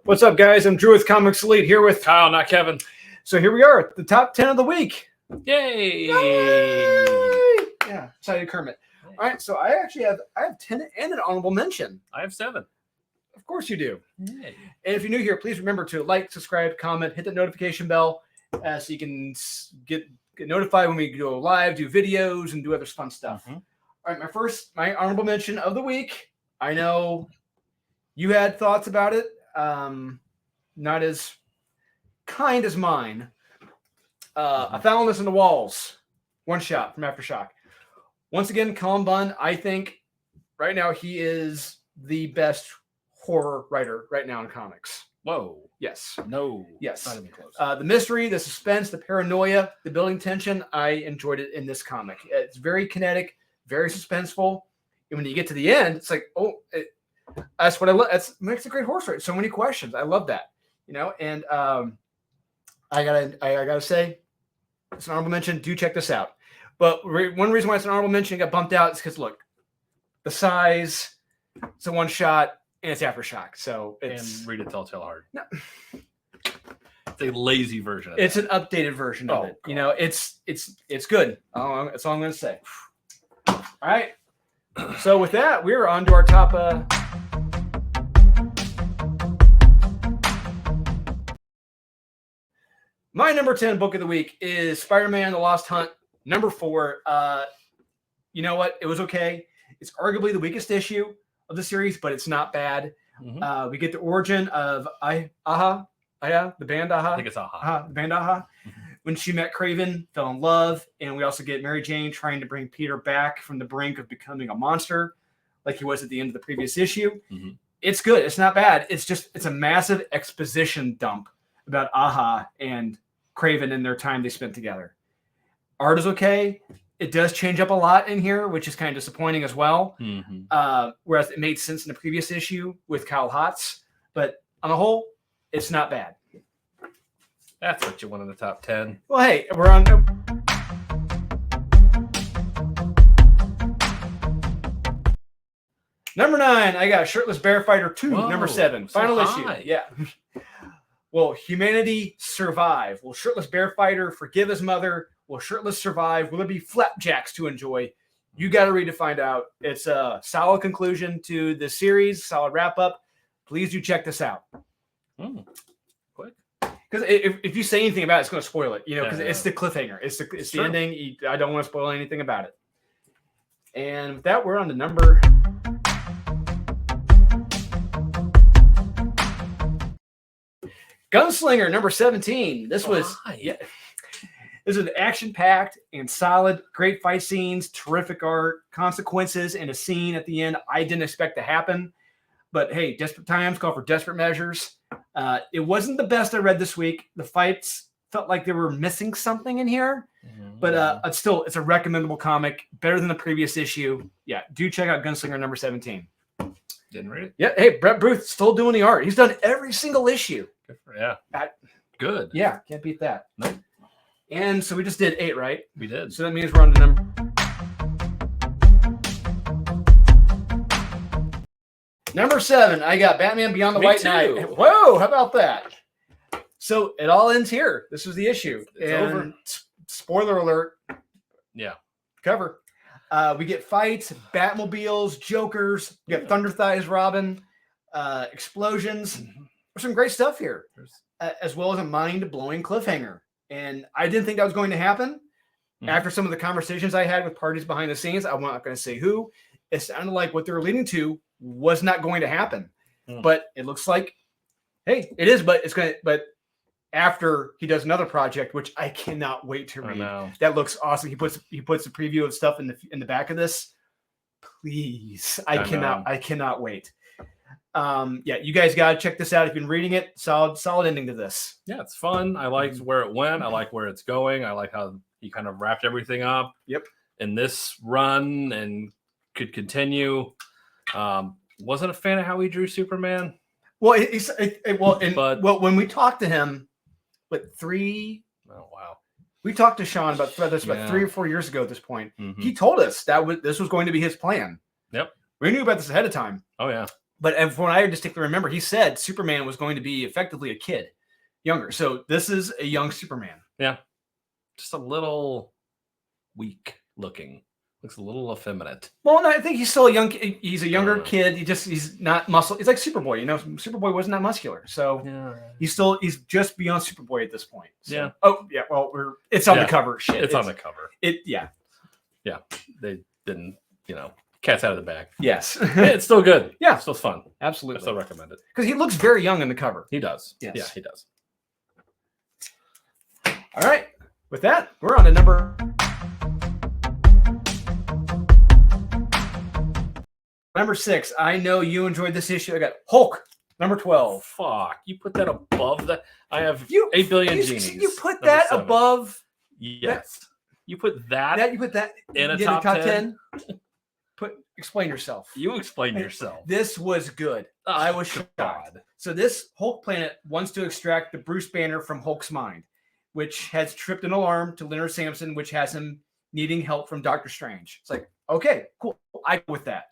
What's up, guys? I'm Drew with Comics Elite here with Kyle, not Kevin. So here we are, the top 10 of the week. Yay! Yeah, excited Kermit. All right, so I have 10 and an honorable mention. I have 7. Of course you do. Yay. And if you're new here, please remember to like, subscribe, comment, hit the notification bell so you can get notified when we go live, do videos, and do other fun stuff. Mm-hmm. All right, my honorable mention of the week. I know you had thoughts about it, not as kind as mine. I found this in the walls. One shot from Aftershock. Once again, Cullen Bunn, I think right now he is the best horror writer right now in comics. Whoa. Yes. No. Yes. Not even close. The mystery, the suspense, the paranoia, the building tension, I enjoyed it in this comic. It's very kinetic, very suspenseful. And when you get to the end, it's like, that's what I love. It makes a great horse race. So many questions. I love that. And I gotta say, it's an honorable mention. Do check this out. But one reason why it's an honorable mention, it got bumped out, is because look, the size, it's a one shot, and it's Aftershock. So it's and read it Telltale Hard. No. It's a lazy version of It's an updated version of it. God. It's good. That's all I'm gonna say. All right. So with that, we're on to our top my number 10 book of the week is Spider-Man: The Lost Hunt, number 4. You know what? It was okay. It's arguably the weakest issue of the series, but it's not bad. Mm-hmm. We get the origin of Aha, the band Aha. I think it's Aha. The band Aha. Mm-hmm. When she met Craven, fell in love, and we also get Mary Jane trying to bring Peter back from the brink of becoming a monster, like he was at the end of the previous issue. Mm-hmm. It's good. It's not bad. It's a massive exposition dump about Aha and Craven and their time they spent together. Art is okay. It does change up a lot in here, which is kind of disappointing as well. Mm-hmm. Whereas it made sense in the previous issue with Kyle Hotz. But on the whole, it's not bad. That's what you want in the top 10. Well, hey, we're on. Number 9, I got Shirtless Bear Fighter 2, number 7. Final issue. Yeah. Will humanity survive? Will Shirtless Bear Fighter forgive his mother? Will Shirtless survive? Will there be flapjacks to enjoy? You got to read to find out. It's a solid conclusion to the series, solid wrap up. Please do check this out. Quick. Because if you say anything about it, it's going to spoil it, because it's the cliffhanger. It's the ending. I don't want to spoil anything about it. And with that, we're on to number... Gunslinger, number 17. This was action-packed and solid. Great fight scenes, terrific art, consequences, and a scene at the end I didn't expect to happen. But hey, desperate times call for desperate measures. It wasn't the best I read this week. The fights felt like they were missing something in here. Mm-hmm. But it's a recommendable comic. Better than the previous issue. Yeah, do check out Gunslinger number 17. Didn't read it. Yeah, hey, Brett Booth still doing the art. He's done every single issue. Good. Yeah, can't beat that. Nope. And so we just did 8, right? We did. So that means we're on to number 7. I got Batman Beyond the White Knight. Whoa, how about that? So it all ends here. This was the issue. It's over. Spoiler alert. Yeah. Cover. We get fights, Batmobiles, Jokers. We got Thunder Thighs Robin, explosions. Mm-hmm. There's some great stuff here, as well as a mind-blowing cliffhanger. And I didn't think that was going to happen. Mm-hmm. After some of the conversations I had with parties behind the scenes, I'm not going to say who, it sounded like what they were leading to was not going to happen. Mm. But it looks like, hey, it is, but it's going to, but after he does another project, which I cannot wait to read. That looks awesome. He puts a preview of stuff in the back of this. Please. I cannot wait. You guys got to check this out. If you've been reading it, solid ending to this. Yeah, it's fun. I liked where it went. I like where it's going. I like how he kind of wrapped everything up. Yep. In this run and could continue. Wasn't a fan of how he drew Superman. Well, when we talked to him, we talked to Sean about this about 3 or 4 years ago at this point. Mm-hmm. He told us this was going to be his plan. Yep. We knew about this ahead of time. Oh, yeah. But from what I distinctly remember, he said Superman was going to be effectively a kid, younger. So this is a young Superman. Yeah. Just a little weak looking. Looks a little effeminate. Well, no, I think he's still a young. He's a younger kid. He's not muscle. He's like Superboy. Superboy wasn't that muscular, so he's just beyond Superboy at this point. So. Yeah. Oh yeah. Well, it's on the cover. Shit. It's on the cover. Yeah. They didn't. Cat's out of the bag. Yes. It's still good. Yeah. It's still fun. Absolutely. I still recommend it because he looks very young in the cover. He does. Yes. Yeah, he does. All right. With that, we're on to number 6. I know you enjoyed this issue. I got Hulk, number 12. Fuck. You put that above that. I have 8 You billion genies. You put that 7. above. Yes. You put that. You put that in a top 10. Explain yourself. You explain yourself. This was good. I was shocked. So this Hulk planet wants to extract the Bruce Banner from Hulk's mind, which has tripped an alarm to Leonard Samson, which has him needing help from Doctor Strange. It's like, okay, cool. I go with that.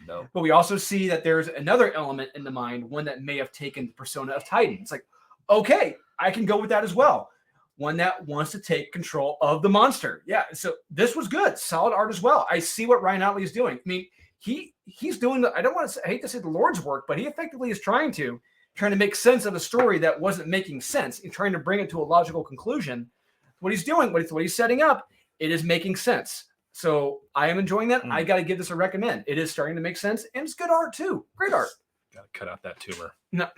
No. But we also see that there's another element in the mind, one that may have taken the persona of Titan. It's like, okay, I can go with that as well. One that wants to take control of the monster. Yeah, so this was good. Solid art as well. I see what Ryan Ottley is doing. I mean, he's doing I hate to say the Lord's work, but he effectively is trying to make sense of a story that wasn't making sense and trying to bring it to a logical conclusion. What he's doing, what he's setting up, it is making sense. So I am enjoying that. I got to give this a recommend. It is starting to make sense, and it's good art too. Great art. Got to cut out that tumor. No.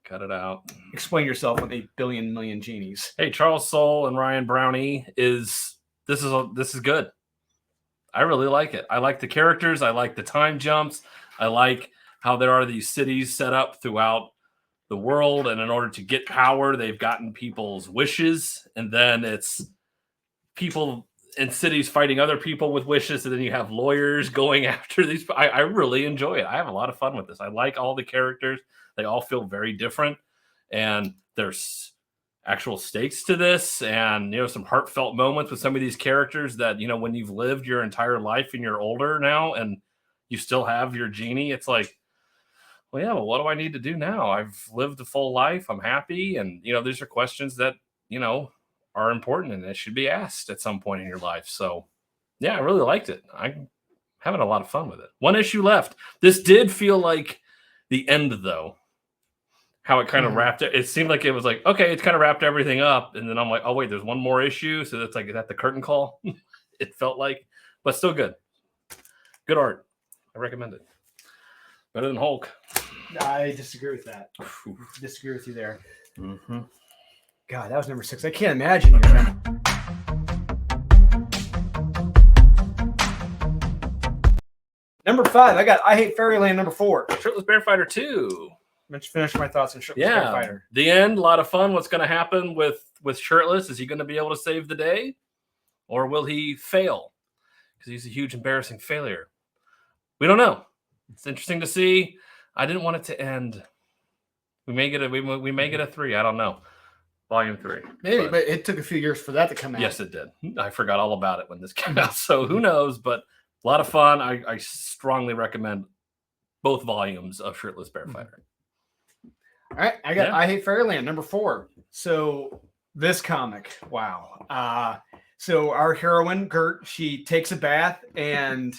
Cut it out. Explain yourself with 8 billion million genies. Hey, Charles Soule and Ryan Brownie this is good. I really like it. I like the characters. I like the time jumps. I like how there are these cities set up throughout the world, and in order to get power, they've gotten people's wishes, and then it's people in cities fighting other people with wishes, and then you have lawyers going after these. I really enjoy it. I have a lot of fun with this. I like all the characters. They all feel very different, and there's actual stakes to this, and some heartfelt moments with some of these characters that when you've lived your entire life and you're older now and you still have your genie, it's like, well, yeah, well, what do I need to do now? I've lived a full life. I'm happy, and these are questions that are important and it should be asked at some point in your life. So yeah, I really liked it. I'm having a lot of fun with it. One issue left. This did feel like the end, though. How it kind of wrapped it. It seemed like it was like, okay, it's kind of wrapped everything up. And then I'm like, oh, wait, there's one more issue. So that's like, is that the curtain call? It felt like, but still good. Good art. I recommend it. Better than Hulk. I disagree with that. Disagree with you there. Mm-hmm. God, that was number 6. I can't imagine you remember. Number 5, I got I Hate Fairyland number 4. Shirtless Bear Fighter 2. Let's finish my thoughts on Shirtless Bear Fighter. The end, a lot of fun. What's going to happen with Shirtless? Is he going to be able to save the day? Or will he fail? Because he's a huge, embarrassing failure. We don't know. It's interesting to see. I didn't want it to end. We may get a 3. I don't know. Volume 3. Maybe, but it took a few years for that to come out. Yes, it did. I forgot all about it when this came out. So who knows? But a lot of fun. I strongly recommend both volumes of Shirtless Bear Fighter. All right, I got I Hate Fairyland number 4. So this comic, wow. So our heroine Gert, she takes a bath and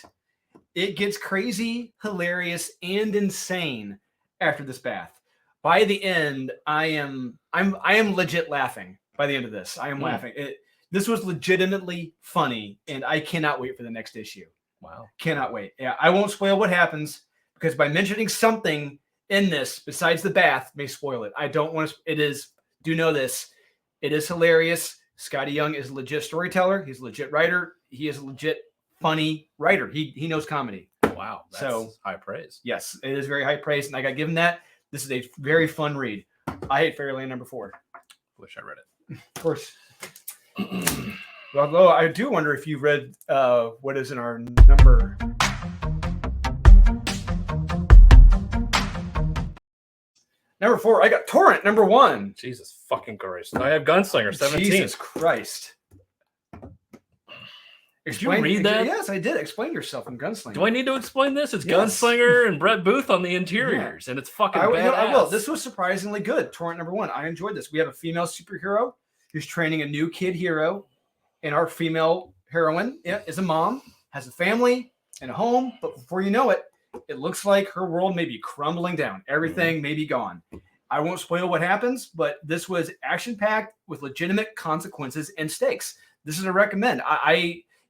it gets crazy, hilarious, and insane after this bath. By the end, I am legit laughing. By the end of this, I am laughing. This was legitimately funny, and I cannot wait for the next issue. Wow, cannot wait. Yeah, I won't spoil what happens because by mentioning something in this besides the bath may spoil it. I don't want to. It is. Do know this. It is hilarious. Scotty Young is a legit storyteller. He's a legit writer. He is a legit funny writer. He knows comedy. Wow, that's high praise. Yes, it is very high praise, and I got given that. This is a very fun read. I Hate Fairyland number 4. Wish I read it. Of course. Although I do wonder if you read what is in our number. Number 4, I got Torrent number 1. Jesus fucking Christ. I have Gunslinger 17. Jesus Christ. Did you read that? Yes, I did. Explain yourself in Gunslinger. Do I need to explain this? It's Yes. Gunslinger and Brett Booth on the interiors, and it's fucking badass. I will. This was surprisingly good. Torrent number 1. I enjoyed this. We have a female superhero who's training a new kid hero, and our female heroine is a mom, has a family and a home, but before you know it, it looks like her world may be crumbling down. Everything may be gone. I won't spoil what happens, but this was action-packed with legitimate consequences and stakes. This is a recommend.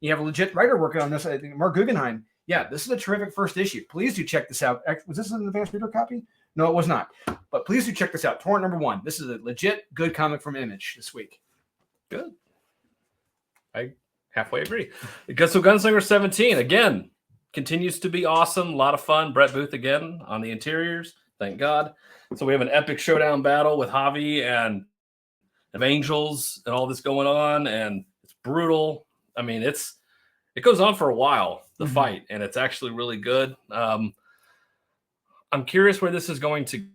You have a legit writer working on this. I think Mark Guggenheim. Yeah, this is a terrific first issue. Please do check this out. Was this an advanced reader copy? No, it was not. But please do check this out. Torrent number 1. This is a legit good comic from Image this week. Good. I halfway agree. So Gunslinger 17, again, continues to be awesome. A lot of fun. Brett Booth again on the interiors. Thank God. So we have an epic showdown battle with Javi and of angels and all this going on. And it's brutal. I mean, it goes on for a while, the fight, and it's actually really good. I'm curious where this is going to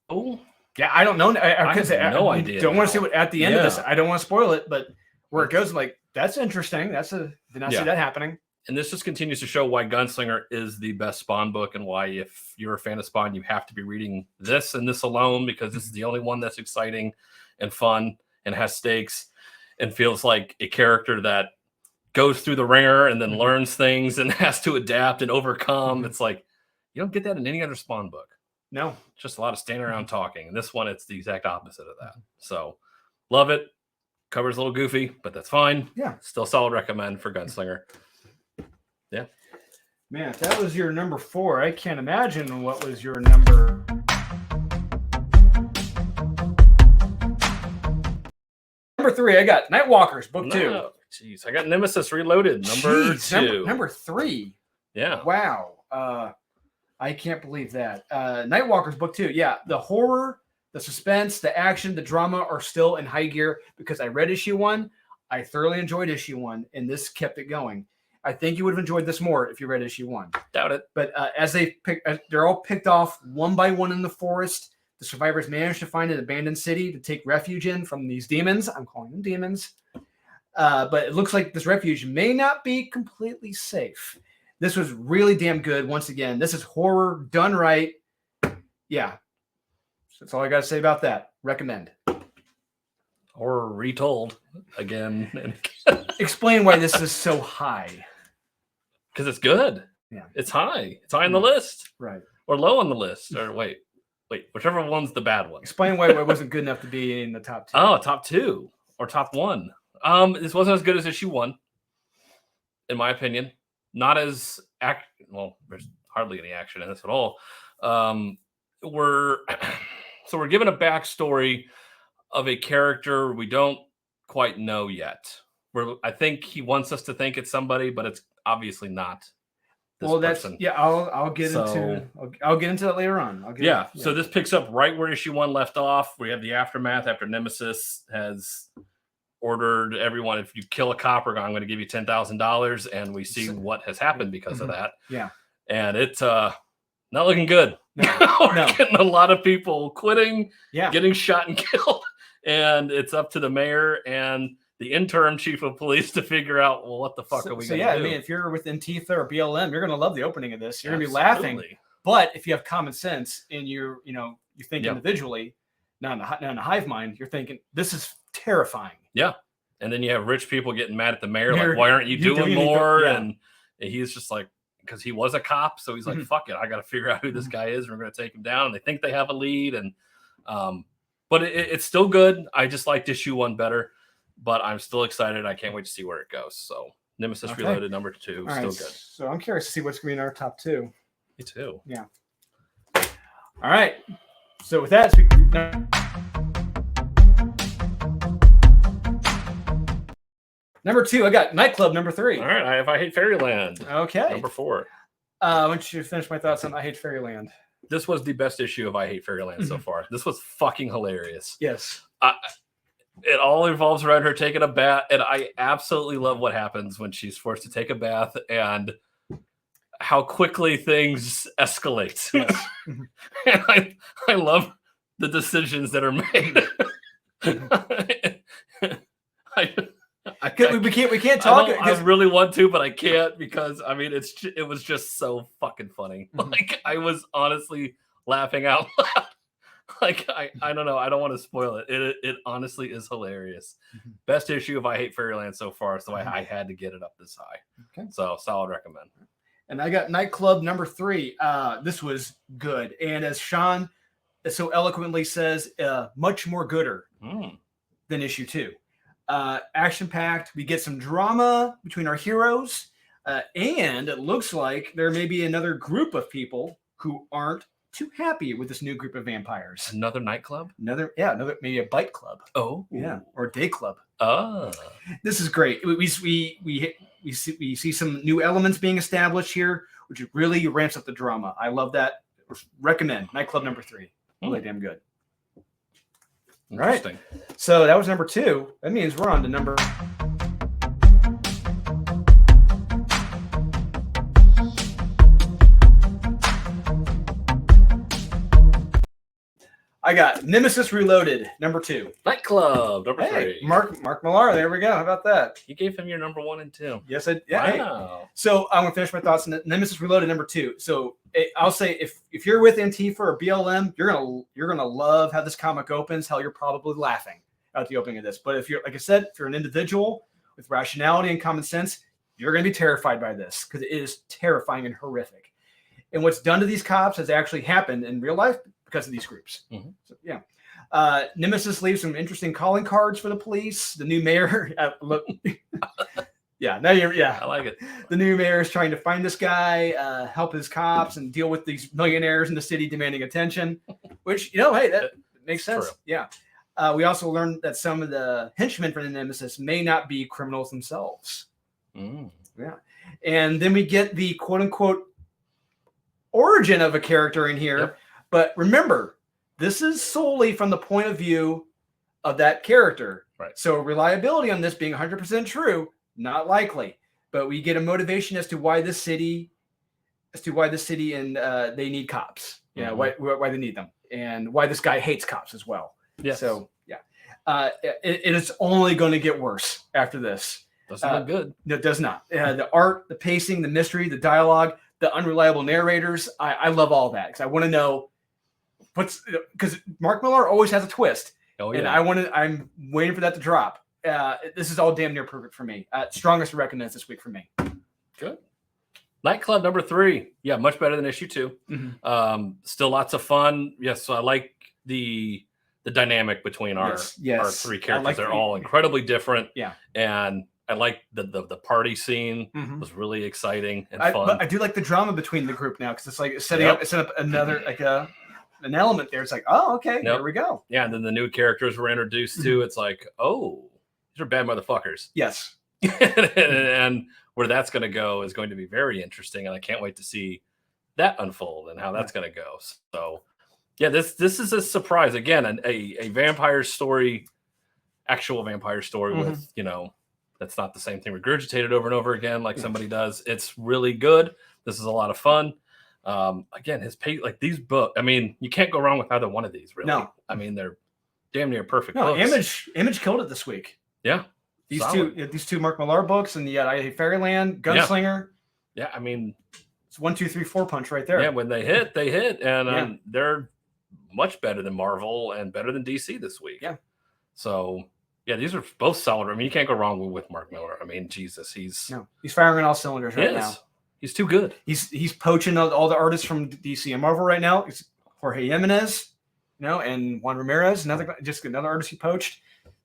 go. Yeah, I don't know. I have no idea. Don't want to see what at the end of this. I don't want to spoil it, but where it goes, I'm like, that's interesting. Did not see that happening. And this just continues to show why Gunslinger is the best Spawn book, and why if you're a fan of Spawn, you have to be reading this and this alone, because this is the only one that's exciting and fun and has stakes and feels like a character that goes through the ringer and then learns things and has to adapt and overcome. It's like, you don't get that in any other Spawn book. No. It's just a lot of standing around talking. And this one, it's the exact opposite of that. So love it. Cover's a little goofy, but that's fine. Yeah. Still solid recommend for Gunslinger. Yeah. Man, if that was your number 4, I can't imagine what was your number. Number 3, I got Nightwalkers, book 2. Jeez, I got Nemesis Reloaded, number 2. Number 3. Yeah. Wow. I can't believe that. Nightwalkers, book 2. Yeah, the horror, the suspense, the action, the drama are still in high gear because I read issue 1. I thoroughly enjoyed issue 1, and this kept it going. I think you would have enjoyed this more if you read issue 1. Doubt it. But as they're all picked off one by one in the forest. The survivors manage to find an abandoned city to take refuge in from these demons. I'm calling them demons. But it looks like this refuge may not be completely safe. This was really damn good. Once again, this is horror done right. Yeah. That's all I got to say about that. Recommend. Horror retold again. Explain why this is so high. Because it's good. Yeah. It's high. It's high on the list. Right. Or low on the list. Or wait, whichever one's the bad one. Explain why it wasn't good enough to be in the top 2. Oh, top 2 or top 1. This wasn't as good as issue 1, in my opinion. Not as well, there's hardly any action in this at all. We're given a backstory of a character we don't quite know yet. I think he wants us to think it's somebody, but it's obviously not. I'll get into that later on. So this picks up right where issue 1 left off. We have the aftermath after Nemesis has ordered everyone, if you kill a cop, I'm going to give you $10,000, and we see what has happened because of that. Yeah, and it's not looking good. We're getting a lot of people quitting, getting shot and killed, and it's up to the mayor and the interim chief of police to figure out, well, what the fuck are we going to do? I mean, if you're with Antifa or BLM, you're going to love the opening of this. You're going to be laughing. But if you have common sense and you think individually, not in a hive mind, you're thinking this is terrifying. Yeah. And then you have rich people getting mad at the mayor, like, why aren't you doing more? And he's just like, because he was a cop. So he's like, fuck it. I got to figure out who this guy is. And we're going to take him down. And they think they have a lead. And, but it's still good. I just liked issue 1 better, but I'm still excited. I can't wait to see where it goes. So Nemesis Reloaded, number 2, still good. So I'm curious to see what's going to be in our top 2. Me too. Yeah. All right. So with that, number 2, I got Nightclub, number 3. All right, I Hate Fairyland. Okay. Number 4. I want you to finish my thoughts on I Hate Fairyland. This was the best issue of I Hate Fairyland so far. This was fucking hilarious. Yes. It all revolves around her taking a bath, and I absolutely love what happens when she's forced to take a bath and how quickly things escalate. Yes. And I love the decisions that are made. Because We can't talk. I really want to, but I can't because I mean it was just so fucking funny. Mhm. Like I was honestly laughing out loud. Like I don't know. I don't want to spoil it. It honestly is hilarious. Mhm. Best issue of I Hate Fairyland so far, so Mhm. I had to get it up this high. Okay. So solid recommend. And I got Nightclub number 3. This was good, and as Sean so eloquently says, much more gooder than issue 2. Action packed. We get some drama between our heroes, and it looks like there may be another group of people who aren't too happy with this new group of vampires. Another nightclub? Another maybe a bite club. Oh, yeah, or a day club. Oh, This is great. We see some new elements being established here, which really ramps up the drama. I love that. Recommend Nightclub number 3. Really damn good. interesting. Right. So that was number 2. That means we're on to number. I got Nemesis Reloaded, number 2. Nightclub number 3. Mark Millar. There we go. How about that? You gave him your number 1 and 2. Yes, yeah. Wow. Hey. So I'm gonna finish my thoughts on Nemesis Reloaded, number 2. So I'll say if you're with Antifa or BLM, you're gonna love how this comic opens. Hell, you're probably laughing at the opening of this. But if you're, like I said, if you're an individual with rationality and common sense, you're gonna be terrified by this because it is terrifying and horrific. And what's done to these cops has actually happened in real life because of these groups. Mm-hmm. So, yeah. Nemesis leaves some interesting calling cards for the police. The new mayor, look, yeah, I like it. The new mayor is trying to find this guy, help his cops, and deal with these millionaires in the city demanding attention. Which hey, that makes sense. True. Yeah. We also learned that some of the henchmen for the Nemesis may not be criminals themselves. Yeah. And then we get the quote unquote origin of a character in here. Yep. But remember, this is solely from the point of view of that character. Right. So reliability on this being 100% true, not likely. But we get a motivation as to why this city and they need cops. Yeah, why they need them, and why this guy hates cops as well. Yes. So yeah, it is only going to get worse after this. Doesn't look good. No, it does not. The art, the pacing, the mystery, the dialogue, the unreliable narrators. I love all that because I want to know because Mark Millar always has a twist. Oh, yeah. And I'm waiting for that to drop. This is all damn near perfect for me. Strongest recommends this week for me. Good. Nightclub number 3. Yeah, much better than issue 2. Mm-hmm. Still lots of fun. Yes, so I like the dynamic between our 3 characters. They're all incredibly different. Yeah. And I like the party scene. Was really exciting and fun. But I do like the drama between the group now because it's like setting up another an element there. It's like, oh, okay, there we go. Yeah, and then the new characters we're introduced to. It's like, oh, these are bad motherfuckers. Yes. And where that's going to go is going to be very interesting, and I can't wait to see that unfold and how that's going to go. So, yeah, this is a surprise again, a vampire story, actual vampire story with that's not the same thing regurgitated over and over again like somebody does. It's really good. This is a lot of fun. Again, his page, like these books. I mean, you can't go wrong with either one of these. Really, no. I mean, they're damn near perfect. No, books. Image killed it this week. Yeah, these two Mark Millar books, and I Hate Fairyland, Gunslinger. Yeah, I mean, it's 1, 2, 3, 4 punch right there. Yeah, when they hit, and they're much better than Marvel and better than DC this week. Yeah. So yeah, these are both solid. I mean, you can't go wrong with Mark Millar. I mean, Jesus, he's firing on all cylinders right now. He's too good. He's poaching all the artists from DC and Marvel right now. It's Jorge Jimenez, and Juan Ramirez, another artist he poached.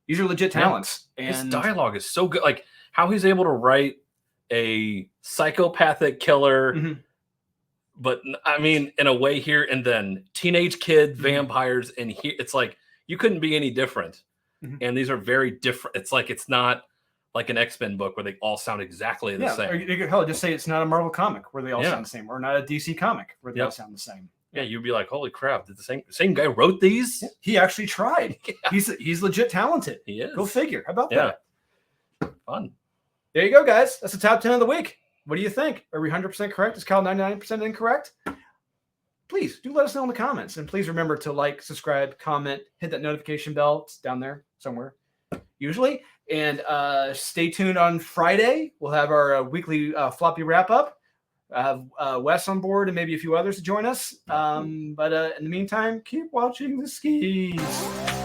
These are legit talents. Yeah. And his dialogue is so good. Like how he's able to write a psychopathic killer, but I mean, in a way here and then teenage kid vampires, and here it's like you couldn't be any different. And these are very different. It's like it's not like an X-Men book where they all sound exactly the same. Or you could just say it's not a Marvel comic where they all sound the same, or not a DC comic where they all sound the same. Yeah, you'd be like, holy crap, did the same guy wrote these? Yeah, he actually tried. He's legit talented. He is. Go figure. How about that? Fun. There you go, guys. That's the top 10 of the week. What do you think? Are we 100% correct? Is Kyle 99% incorrect? Please do let us know in the comments. And please remember to like, subscribe, comment, hit that notification bell. It's down there somewhere, usually. And stay tuned on Friday. We'll have our weekly floppy wrap up. Have Wes on board and maybe a few others to join us. But in the meantime, keep watching the skis.